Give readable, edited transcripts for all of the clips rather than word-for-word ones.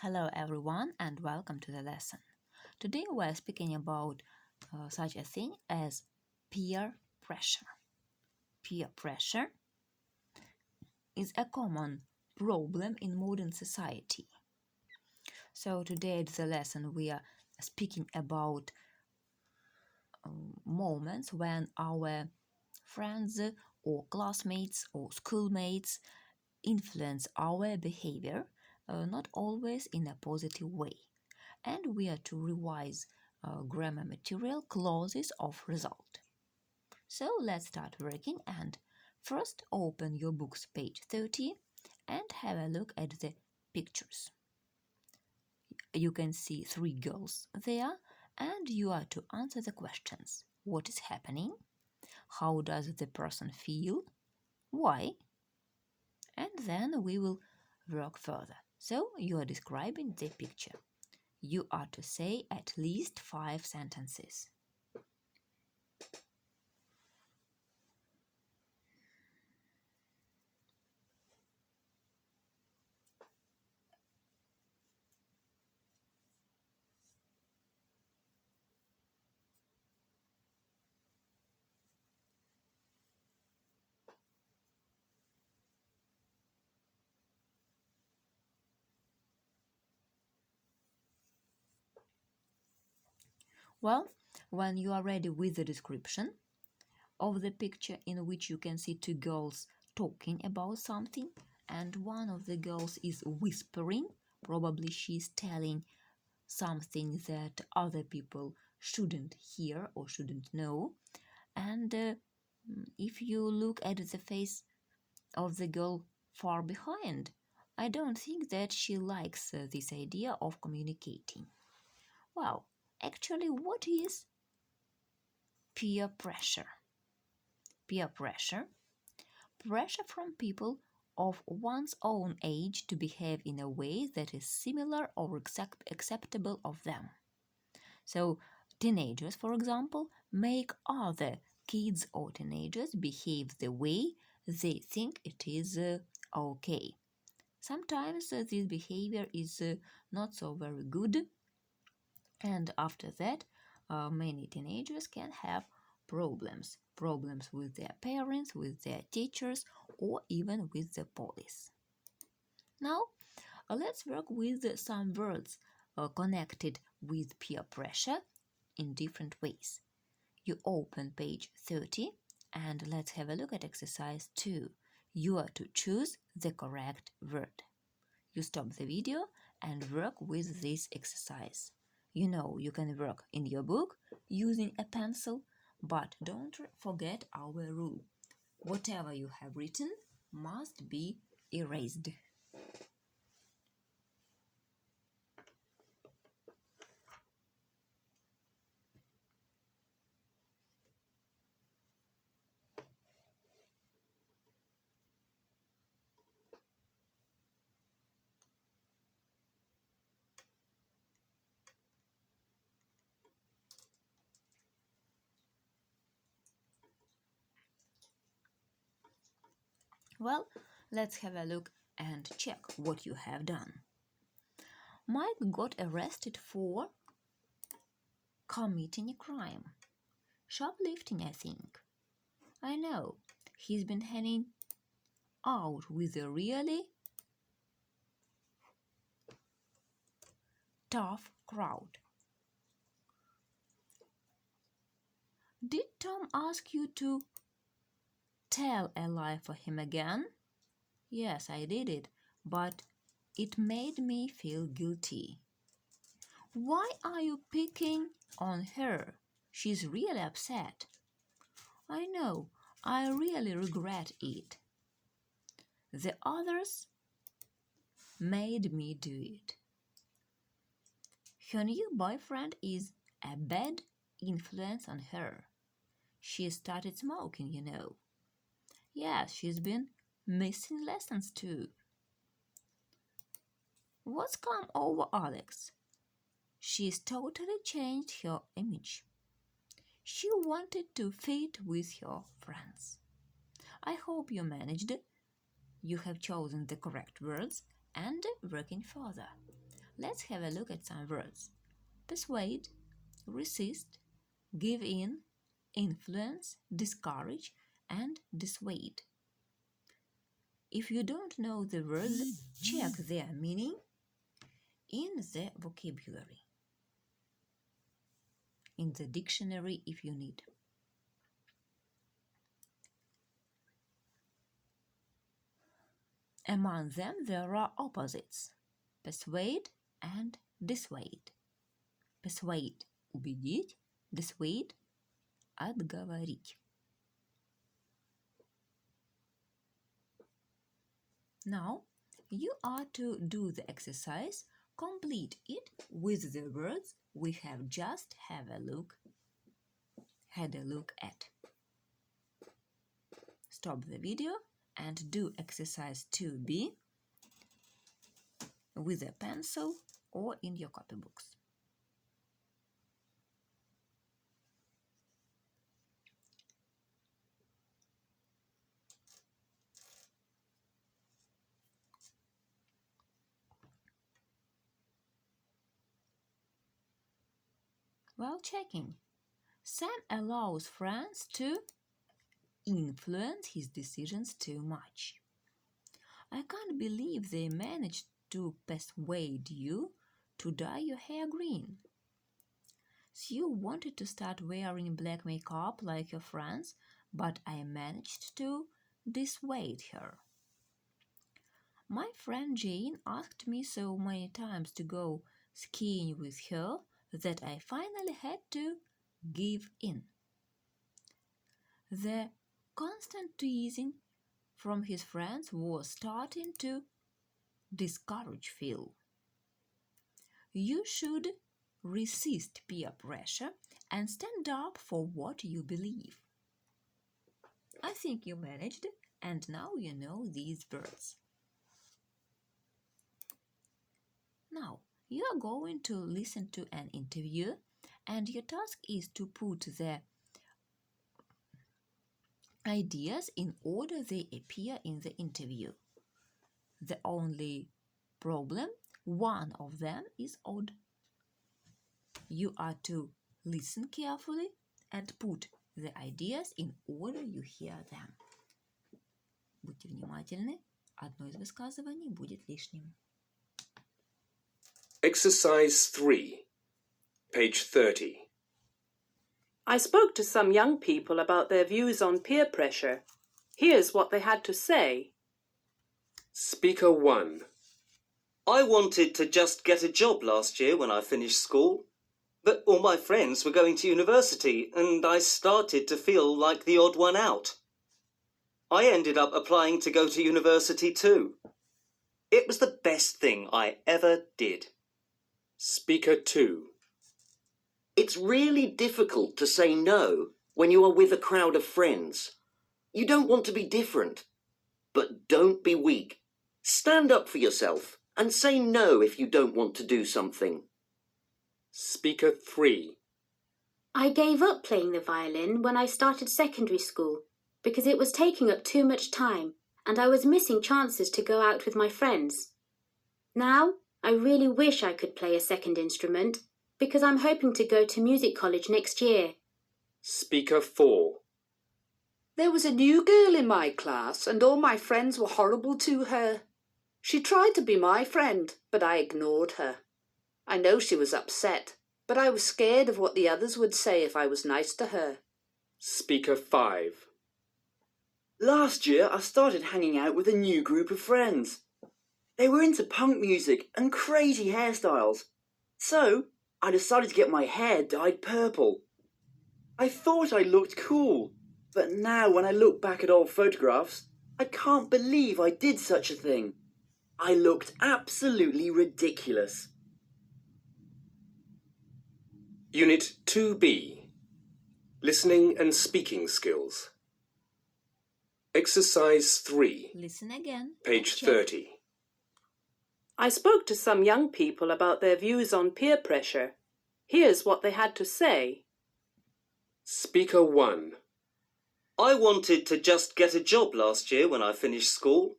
Hello everyone and welcome to the lesson. Today we are speaking about such a thing as peer pressure. Peer pressure is a common problem in modern society. So today at the lesson we are speaking about moments when our friends or classmates or schoolmates influence our behavior, not always in a positive way. And we are to revise grammar material clauses of result. So let's start working and first open your book's page 30 and have a look at the pictures. You can see three girls there and you are to answer the questions. What is happening? How does the person feel? Why? And then we will work further. So you are describing the picture. You are to say at least 5 sentences. Well, when you are ready with the description of the picture in which you can see two girls talking about something and one of the girls is whispering, probably she's telling something that other people shouldn't hear or shouldn't know. And if you look at the face of the girl far behind, I don't think that she likes this idea of communicating. Well, actually, what is peer pressure? Peer pressure from people of one's own age to behave in a way that is similar or acceptable of them. So, teenagers, for example, make other kids or teenagers behave the way they think it is okay. Sometimes this behavior is not so very good, and after that, many teenagers can have problems with their parents, with their teachers, or even with the police. Now, let's work with some words connected with peer pressure in different ways. You open page 30 and let's have a look at exercise 2. You are to choose the correct word. You stop the video and work with this exercise. You know you can work in your book using a pencil, but don't forget our rule. Whatever you have written must be erased. Well, let's have a look and check what you have done. Mike got arrested for committing a crime. Shoplifting, I think. I know, he's been hanging out with a really tough crowd. Did Tom ask you to tell a lie for him again? Yes, I did it, but it made me feel guilty. Why are you picking on her? She's really upset. I know, I really regret it. The others made me do it. Her new boyfriend is a bad influence on her. She started smoking, you know. Yes, she's been missing lessons too. What's come over Alex? She's totally changed her image. She wanted to fit with her friends. I hope you managed. You have chosen the correct words and working further. Let's have a look at some words. Persuade, resist, give in, influence, discourage, and dissuade. If you don't know the words, check their meaning in the vocabulary, in the dictionary if you need. Among them there are opposites: persuade and dissuade. Persuade – убедить, dissuade – отговорить. Now, you are to do the exercise, complete it with the words we have just had a look at. Stop the video and do exercise 2B with a pencil or in your copybooks. While checking, Sam allows friends to influence his decisions too much. I can't believe they managed to persuade you to dye your hair green. Sue wanted to start wearing black makeup like your friends, but I managed to dissuade her. My friend Jane asked me so many times to go skiing with her that I finally had to give in. The constant teasing from his friends was starting to discourage Phil. You should resist peer pressure and stand up for what you believe. I think you managed, and now you know these words. Now, you are going to listen to an interview, and your task is to put the ideas in order they appear in the interview. The only problem, one of them is odd. You are to listen carefully and put the ideas in order you hear them. Будьте внимательны, одно из высказываний будет лишним. Exercise 3, page 30. I spoke to some young people about their views on peer pressure. Here's what they had to say. Speaker 1. I wanted to just get a job last year when I finished school, but all my friends were going to university and I started to feel like the odd one out. I ended up applying to go to university too. It was the best thing I ever did. Speaker 2. It's really difficult to say no when you are with a crowd of friends. You don't want to be different, but don't be weak. Stand up for yourself and say no if you don't want to do something. Speaker 3. I gave up playing the violin when I started secondary school because it was taking up too much time and I was missing chances to go out with my friends. Now, I really wish I could play a second instrument because I'm hoping to go to music college next year. Speaker 4. There was a new girl in my class and all my friends were horrible to her. She tried to be my friend, but I ignored her. I know she was upset, but I was scared of what the others would say if I was nice to her. Speaker 5. Last year, I started hanging out with a new group of friends. They were into punk music and crazy hairstyles. So, I decided to get my hair dyed purple. I thought I looked cool, but now when I look back at old photographs, I can't believe I did such a thing. I looked absolutely ridiculous. Unit 2B. Listening and speaking skills. Exercise 3, Listen again. page Check. 30. I spoke to some young people about their views on peer pressure. Here's what they had to say. Speaker 1. I wanted to just get a job last year when I finished school,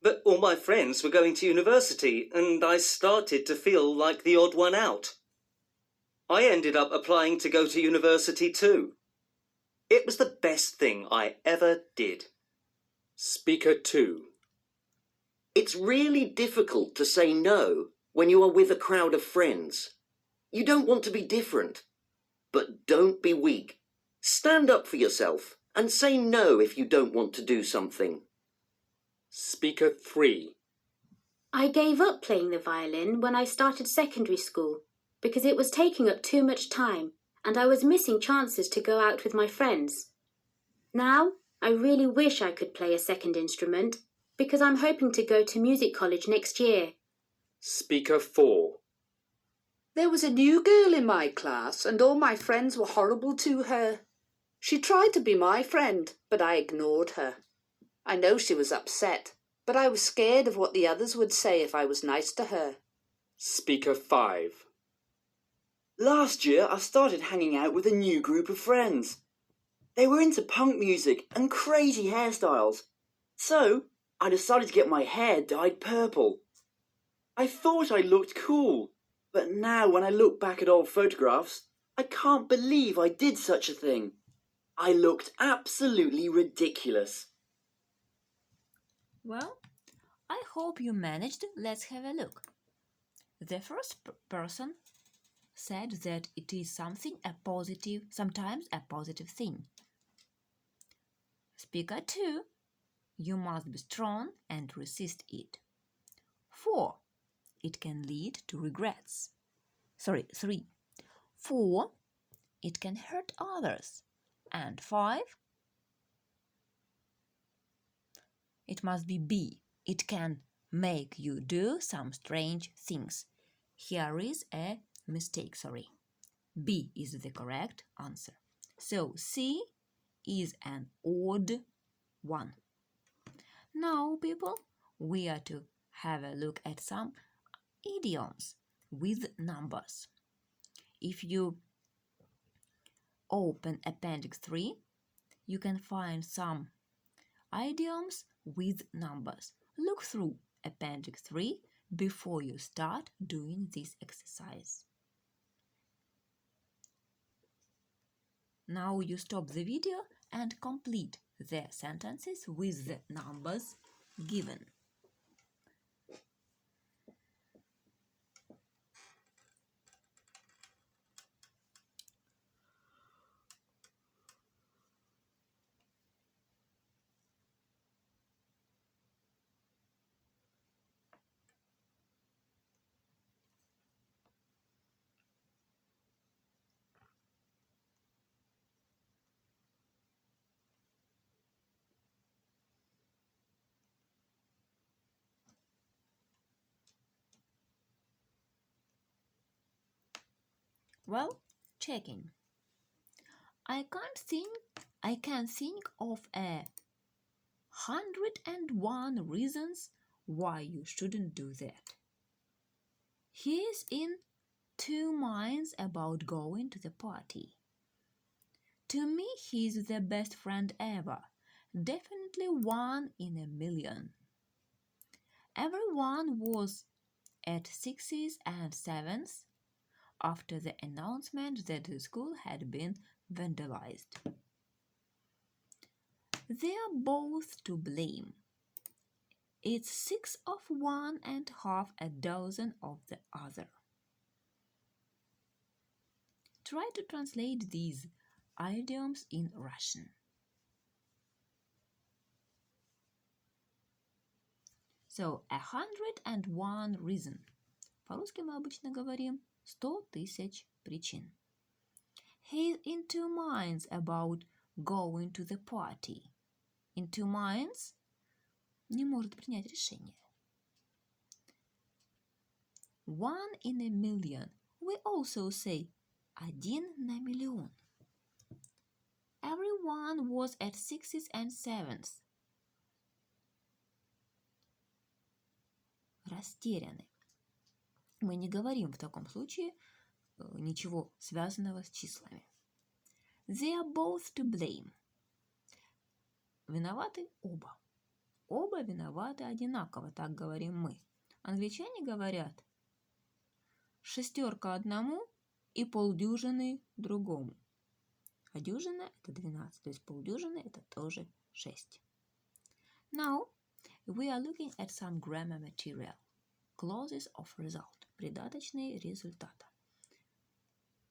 But all my friends were going to university, and I started to feel like the odd one out. I ended up applying to go to university too. It was the best thing I ever did. Speaker 2. It's really difficult to say no when you are with a crowd of friends. You don't want to be different. But don't be weak. Stand up for yourself and say no if you don't want to do something. Speaker 3. I gave up playing the violin when I started secondary school because it was taking up too much time and I was missing chances to go out with my friends. Now, I really wish I could play a second instrument because I'm hoping to go to music college next year. Speaker 4. There was a new girl in my class and all my friends were horrible to her. She tried to be my friend, but I ignored her. I know she was upset, but I was scared of what the others would say if I was nice to her. Speaker 5. Last year, I started hanging out with a new group of friends. They were into punk music and crazy hairstyles. So, I decided to get my hair dyed purple. I thought I looked cool, but now when I look back at old photographs, I can't believe I did such a thing. I looked absolutely ridiculous. Well, I hope you managed. Let's have a look. The first person said that it is something sometimes a positive thing. Speaker 2, you must be strong and resist it. 4, it can lead to regrets. 3, 4, it can hurt others. And 5, it must be B. It can make you do some strange things. Here is a mistake, B is the correct answer. So C is an odd one. Now, people, we are to have a look at some idioms with numbers. If you open Appendix 3, you can find some idioms with numbers. Look through Appendix 3 before you start doing this exercise. Now you stop the video and complete the sentences with the numbers given. Well, checking. I can think of 101 reasons why you shouldn't do that. He is in two minds about going to the party. To me, he's the best friend ever. Definitely 1 in a million. Everyone was at 6s and 7s after the announcement that the school had been vandalized. They are both to blame. It's 6 of one and half a dozen of the other. Try to translate these idioms in Russian. So, 101 reason. По-русски мы обычно говорим 100 000 причин. He's in two minds about going to the party. In two minds не может принять решение. 1 in a million. We also say 1 на миллион. Everyone was at 6s and 7s. Растеряны. Мы не говорим в таком случае ничего связанного с числами. They are both to blame. Виноваты оба. оба виноваты одинаково, так говорим мы. Англичане говорят 6 одному и полдюжины другому. А дюжина – это 12, то есть полдюжины – это тоже 6. Now, we are looking at some grammar material. Clauses of result. Придаточные результата.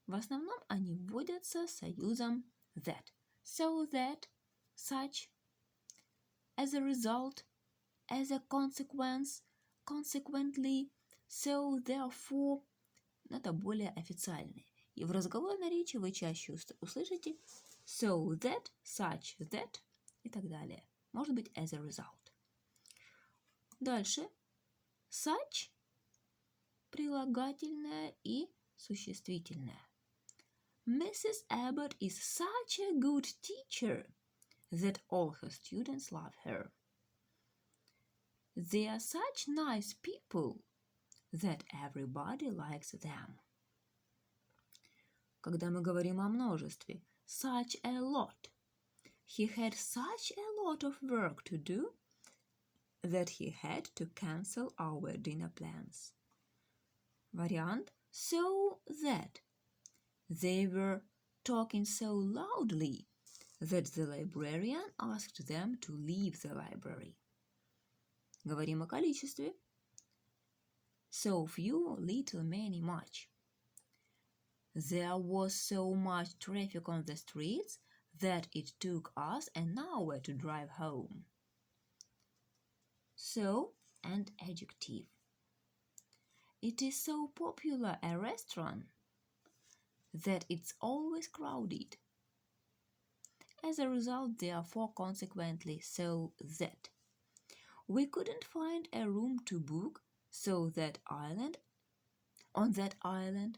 В основном они вводятся союзом that. So that, such, as a result, as a consequence, consequently, so therefore. Это более официальные. И в разговорной речи вы чаще услышите so that, such that и так далее. Может быть, as a result. Дальше. Such – прилагательное и существительное. Mrs. Abbott is such a good teacher that all her students love her. They are such nice people that everybody likes them. Когда мы говорим о множестве, such a lot. He had such a lot of work to do that he had to cancel our dinner plans. Вариант so that. They were talking so loudly that the librarian asked them to leave the library. Говорим о количестве. So few, little, many, much. There was so much traffic on the streets that it took us an hour to drive home. So and adjective. It is so popular a restaurant that it's always crowded. As a result, therefore, consequently, so that. We couldn't find a room to book on that island,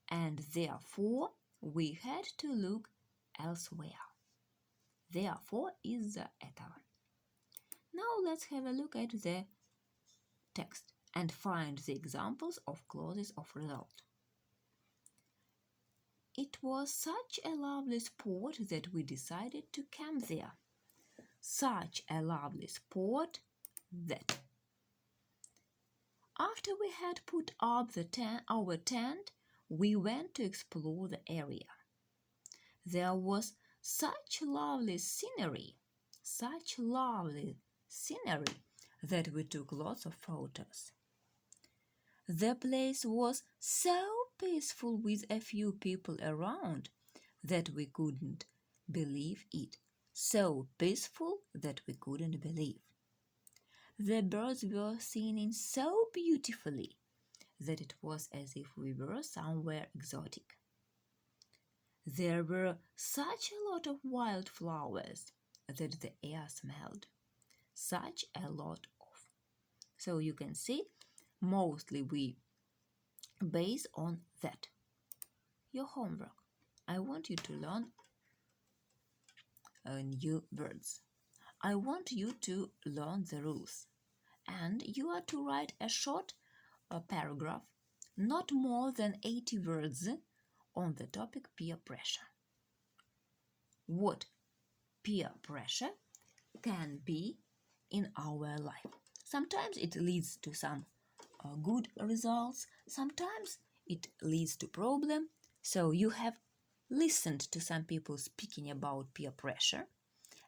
and therefore we had to look elsewhere. Therefore is the это. Now let's have a look at the text and find the examples of clauses of result. It was such a lovely spot that we decided to camp there. Such a lovely spot that. After we had put up our tent, we went to explore the area. There was such lovely scenery that we took lots of photos. The place was so peaceful with a few people around that we couldn't believe it. So peaceful that we couldn't believe. The birds were singing so beautifully that it was as if we were somewhere exotic. There were such a lot of wild flowers that the air smelled. Such a lot of. So you can see, mostly we base on that. Your homework. I want you to learn new words. I want you to learn the rules. And you are to write a short paragraph, not more than 80 words, on the topic peer pressure. What peer pressure can be in our life. Sometimes it leads to some good results, sometimes it leads to problem. So you have listened to some people speaking about peer pressure,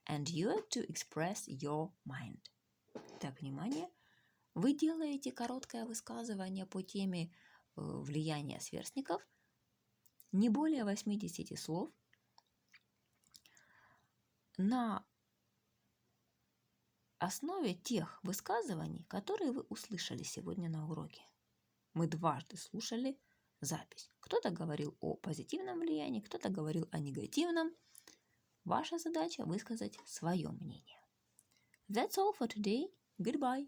and you are to express your mind. Так, внимание. Вы делаете короткое высказывание по теме влияния сверстников, не более 80 слов, на основе тех высказываний, которые вы услышали сегодня на уроке. Мы дважды слушали запись. Кто-то говорил о позитивном влиянии, кто-то говорил о негативном. Ваша задача высказать свое мнение. That's all for today. Goodbye.